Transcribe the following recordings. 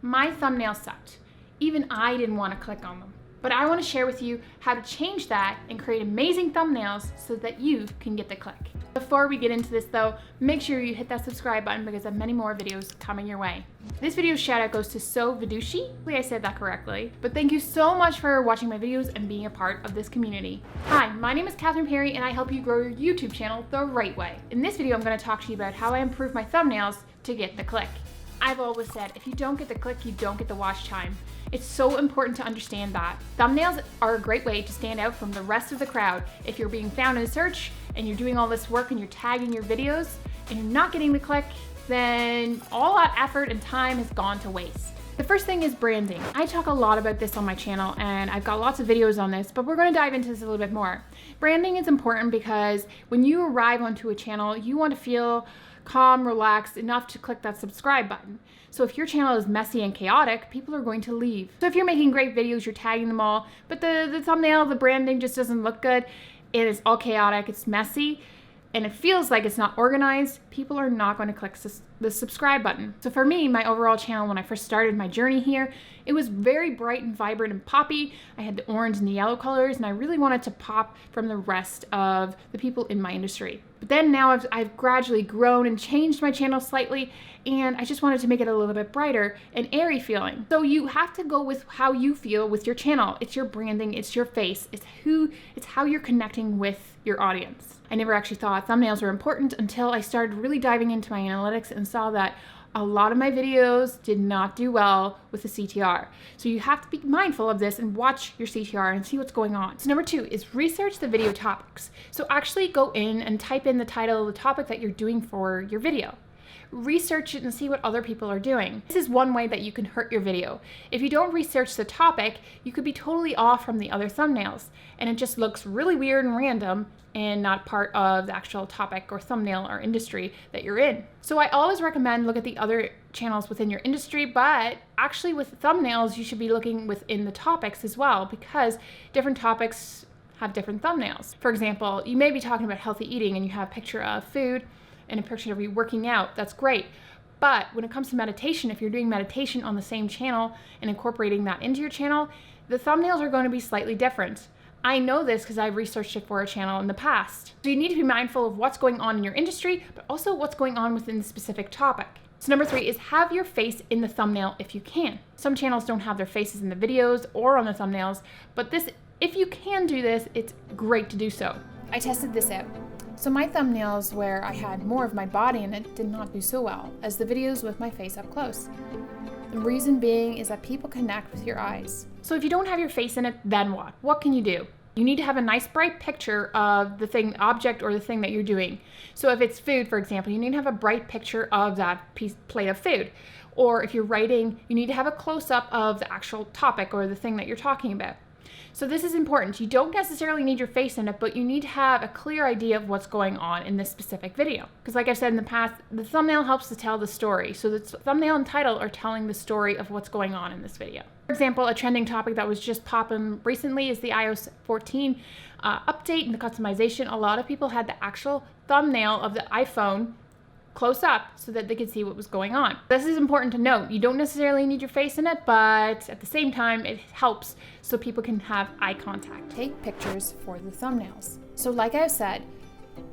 my thumbnails sucked. Even I didn't want to click on them. But I want to share with you how to change that and create amazing thumbnails so that you can get the click. Before we get into this though, make sure you hit that subscribe button because I have many more videos coming your way. This video's shout out goes to So Vidushi. Hopefully I said that correctly. But thank you so much for watching my videos and being a part of this community. Hi, my name is Catherine Perry and I help you grow your YouTube channel the right way. In this video, I'm going to talk to you about how I improve my thumbnails to get the click. I've always said, if you don't get the click, you don't get the watch time. It's so important to understand that. Thumbnails are a great way to stand out from the rest of the crowd. If you're being found in a search and you're doing all this work and you're tagging your videos and you're not getting the click, then all that effort and time has gone to waste. The first thing is branding. I talk a lot about this on my channel and I've got lots of videos on this, but we're going to dive into this a little bit more. Branding is important because when you arrive onto a channel, you want to feel calm, relaxed, enough to click that subscribe button. So if your channel is messy and chaotic, people are going to leave. So if you're making great videos, you're tagging them all, but the thumbnail, the branding just doesn't look good, and it's all chaotic, it's messy, and it feels like it's not organized, people are not going to click the subscribe button. So for me, my overall channel, when I first started my journey here, it was very bright and vibrant and poppy. I had the orange and the yellow colors, and I really wanted to pop from the rest of the people in my industry. But then now I've gradually grown and changed my channel slightly, and I just wanted to make it a little bit brighter and airy feeling. So you have to go with how you feel with your channel. It's your branding, it's your face, it's how you're connecting with your audience. I never actually thought thumbnails were important until I started really diving into my analytics and saw that a lot of my videos did not do well with the CTR. So you have to be mindful of this and watch your CTR and see what's going on. So number 2 is research the video topics. So actually go in and type in the title of the topic that you're doing for your video. Research it and see what other people are doing. This is one way that you can hurt your video. If you don't research the topic, you could be totally off from the other thumbnails and it just looks really weird and random and not part of the actual topic or thumbnail or industry that you're in. So I always recommend look at the other channels within your industry, but actually with thumbnails, you should be looking within the topics as well because different topics have different thumbnails. For example, you may be talking about healthy eating and you have a picture of food and a picture of you working out. That's great. But when it comes to meditation, if you're doing meditation on the same channel and incorporating that into your channel, the thumbnails are going to be slightly different. I know this because I've researched it for a channel in the past. So you need to be mindful of what's going on in your industry, but also what's going on within the specific topic. So number 3 is have your face in the thumbnail if you can. Some channels don't have their faces in the videos or on the thumbnails, but if you can do this, it's great to do so. I tested this out. So my thumbnails where I had more of my body in it did not do so well as the videos with my face up close. The reason being is that people connect with your eyes. So if you don't have your face in it, then what? What can you do? You need to have a nice bright picture of the object or the thing that you're doing. So if it's food, for example, you need to have a bright picture of that plate of food. Or if you're writing, you need to have a close-up of the actual topic or the thing that you're talking about. So this is important. You don't necessarily need your face in it, but you need to have a clear idea of what's going on in this specific video. Because like I've said in the past, the thumbnail helps to tell the story. So the thumbnail and title are telling the story of what's going on in this video. For example, a trending topic that was just popping recently is the iOS 14 update and the customization. A lot of people had the actual thumbnail of the iPhone close up so that they could see what was going on. This is important to note. You don't necessarily need your face in it, but at the same time, it helps so people can have eye contact. Take pictures for the thumbnails. So like I've said,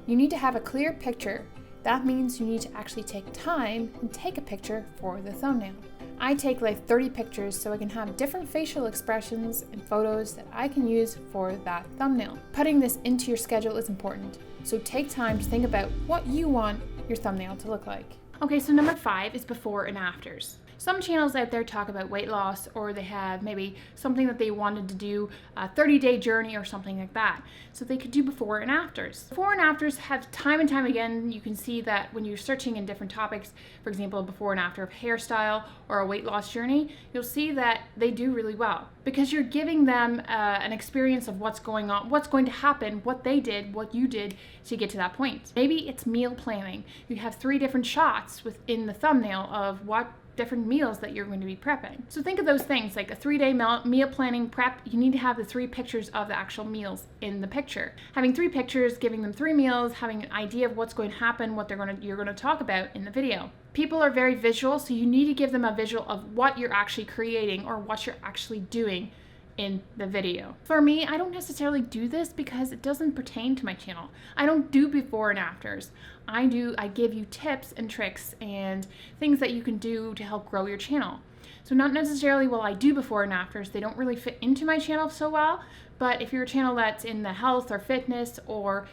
you need to have a clear picture. That means you need to actually take time and take a picture for the thumbnail. I take like 30 pictures so I can have different facial expressions and photos that I can use for that thumbnail. Putting this into your schedule is important. So take time to think about what you want your thumbnail to look like. Okay, so number 5 is before and afters. Some channels out there talk about weight loss, or they have maybe something that they wanted to do, a 30-day journey or something like that. So they could do before and afters. Before and afters have time and time again, you can see that when you're searching in different topics, for example, before and after of hairstyle or a weight loss journey, you'll see that they do really well because you're giving them an experience of what's going on, what's going to happen, what they did, what you did to get to that point. Maybe it's meal planning. You have 3 different shots within the thumbnail of what different meals that you're going to be prepping. So think of those things like a 3-day meal planning prep. You need to have the 3 pictures of the actual meals in the picture. Having 3 pictures, giving them 3 meals, having an idea of what's going to happen, what you're going to talk about in the video. People are very visual, so you need to give them a visual of what you're actually creating or what you're actually doing in the video. For me, I don't necessarily do this because it doesn't pertain to my channel. I don't do before and afters. I give you tips and tricks and things that you can do to help grow your channel. So not necessarily will I do before and afters. They don't really fit into my channel so well, but if you're a channel that's in the health or fitness or,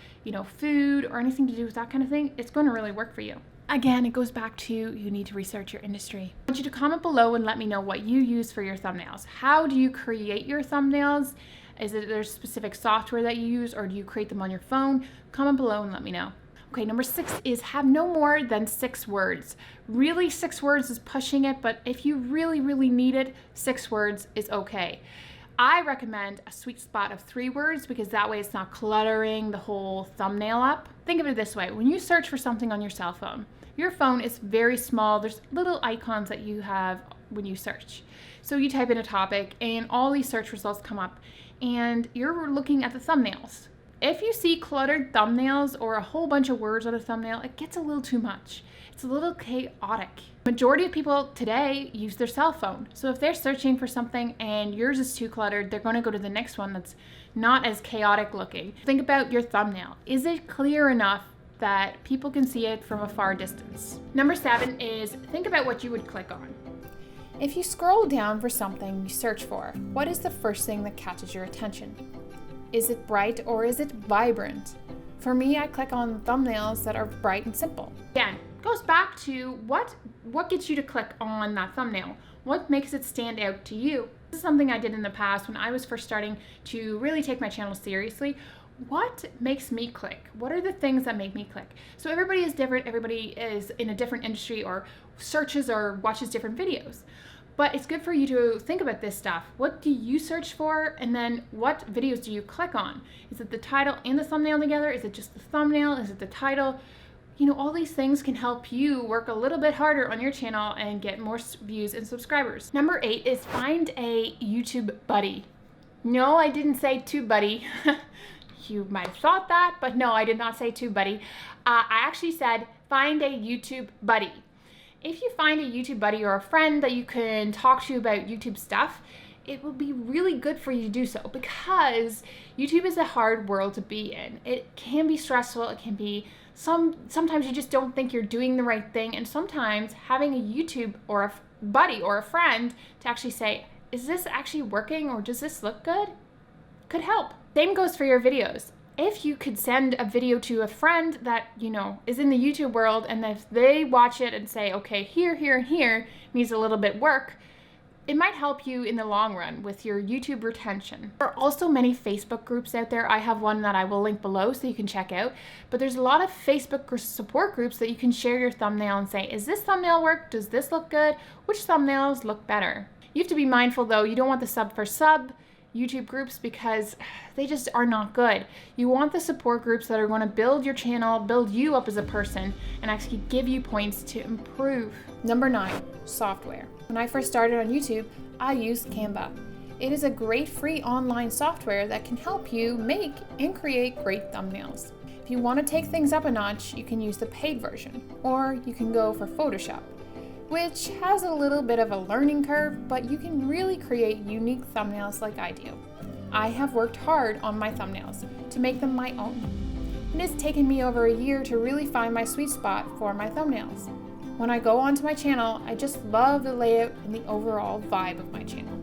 food or anything to do with that kind of thing, it's going to really work for you. Again, it goes back to you need to research your industry. I want you to comment below and let me know what you use for your thumbnails. How do you create your thumbnails? Is it there specific software that you use, or do you create them on your phone? Comment below and let me know. Okay, number 6 is have no more than 6 words. Really, 6 words is pushing it, but if you really, really need it, 6 words is okay. I recommend a sweet spot of 3 words because that way it's not cluttering the whole thumbnail up. Think of it this way. When you search for something on your cell phone, your phone is very small. There's little icons that you have when you search. So you type in a topic and all these search results come up and you're looking at the thumbnails. If you see cluttered thumbnails or a whole bunch of words on a thumbnail, it gets a little too much. It's a little chaotic. Majority of people today use their cell phone. So if they're searching for something and yours is too cluttered, they're going to go to the next one that's not as chaotic looking. Think about your thumbnail. Is it clear enough that people can see it from a far distance? Number 7 is think about what you would click on. If you scroll down for something you search for, what is the first thing that catches your attention? Is it bright or is it vibrant? For me, I click on thumbnails that are bright and simple. Again, goes back to what gets you to click on that thumbnail? What makes it stand out to you? This is something I did in the past when I was first starting to really take my channel seriously. What makes me click? What are the things that make me click? So everybody is different. Everybody is in a different industry or searches or watches different videos. But it's good for you to think about this stuff. What do you search for? And then what videos do you click on? Is it the title and the thumbnail together? Is it just the thumbnail? Is it the title? All these things can help you work a little bit harder on your channel and get more views and subscribers. Number 8 is find a YouTube buddy. No, I didn't say TubeBuddy. You might have thought that, but no, I did not say TubeBuddy. I actually said find a YouTube buddy. If you find a YouTube buddy or a friend that you can talk to about YouTube stuff, it will be really good for you to do so because YouTube is a hard world to be in. It can be stressful. It can be sometimes you just don't think you're doing the right thing. And sometimes having a YouTube or a buddy or a friend to actually say, is this actually working or does this look good? Could help. Same goes for your videos. If you could send a video to a friend that, is in the YouTube world, and if they watch it and say, okay, here, and here needs a little bit work, it might help you in the long run with your YouTube retention. There are also many Facebook groups out there. I have one that I will link below so you can check out, but there's a lot of Facebook support groups that you can share your thumbnail and say, is this thumbnail work? Does this look good? Which thumbnails look better? You have to be mindful though, you don't want the sub for sub YouTube groups because they just are not good. You want the support groups that are going to build your channel, build you up as a person, and actually give you points to improve. Number 9, software. When I first started on YouTube, I used Canva. It is a great free online software that can help you make and create great thumbnails. If you want to take things up a notch, you can use the paid version, or you can go for Photoshop, which has a little bit of a learning curve, but you can really create unique thumbnails like I do. I have worked hard on my thumbnails to make them my own. It has taken me over a year to really find my sweet spot for my thumbnails. When I go onto my channel, I just love the layout and the overall vibe of my channel.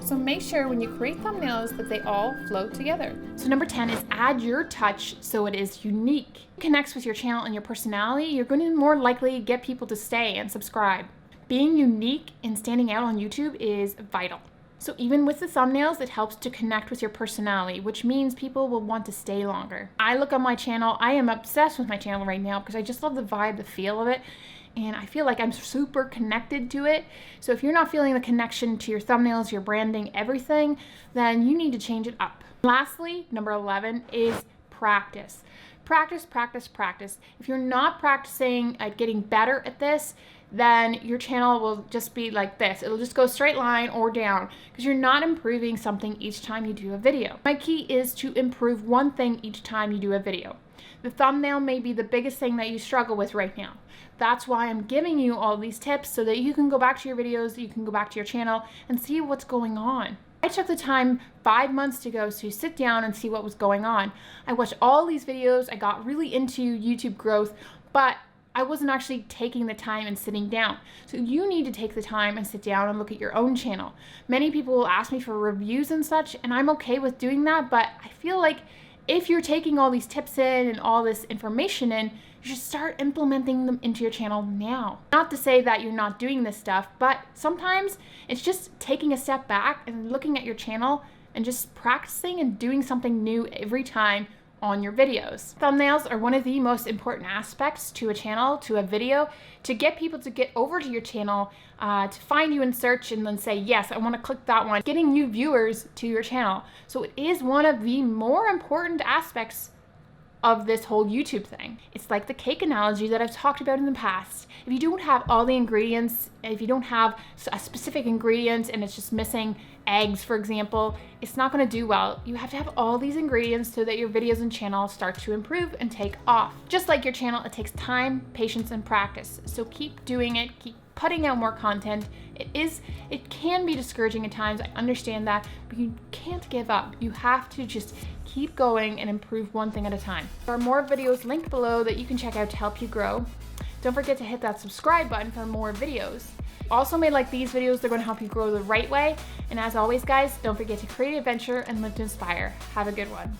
So make sure when you create thumbnails that they all flow together. So number 10 is add your touch so it is unique. It connects with your channel and your personality. You're going to more likely get people to stay and subscribe. Being unique and standing out on YouTube is vital. So even with the thumbnails, it helps to connect with your personality, which means people will want to stay longer. I look on my channel, I am obsessed with my channel right now because I just love the vibe, the feel of it. And I feel like I'm super connected to it. So if you're not feeling the connection to your thumbnails, your branding, everything, then you need to change it up. Lastly, number 11 is practice. Practice, practice, practice. If you're not practicing at getting better at this, then your channel will just be like this. It'll just go straight line or down because you're not improving something each time you do a video. My key is to improve one thing each time you do a video. The thumbnail may be the biggest thing that you struggle with right now. That's why I'm giving you all these tips so that you can go back to your videos, you can go back to your channel and see what's going on. I took the time 5 months ago to sit down and see what was going on. I watched all these videos, I got really into YouTube growth, but I wasn't actually taking the time and sitting down. So you need to take the time and sit down and look at your own channel. Many people will ask me for reviews and such, and I'm okay with doing that, but I feel like if you're taking all these tips in and all this information in, you should start implementing them into your channel now. Not to say that you're not doing this stuff, but sometimes it's just taking a step back and looking at your channel and just practicing and doing something new every time on your videos. Thumbnails are one of the most important aspects to a channel, to a video, to get people to get over to your channel, to find you in search and then say, yes, I want to click that one, getting new viewers to your channel. So it is one of the more important aspects of this whole YouTube thing. It's like the cake analogy that I've talked about in the past. If you don't have all the ingredients, if you don't have a specific ingredient and it's just missing eggs, for example, it's not going to do well. You have to have all these ingredients so that your videos and channel start to improve and take off. Just like your channel, it takes time, patience, and practice. So keep doing it, keep putting out more content. It can be discouraging at times, I understand that, but you can't give up. You have to just keep going and improve one thing at a time. There are more videos linked below that you can check out to help you grow. Don't forget to hit that subscribe button for more videos. Also may like these videos, they're going to help you grow the right way. And as always guys, don't forget to create adventure and live to inspire. Have a good one.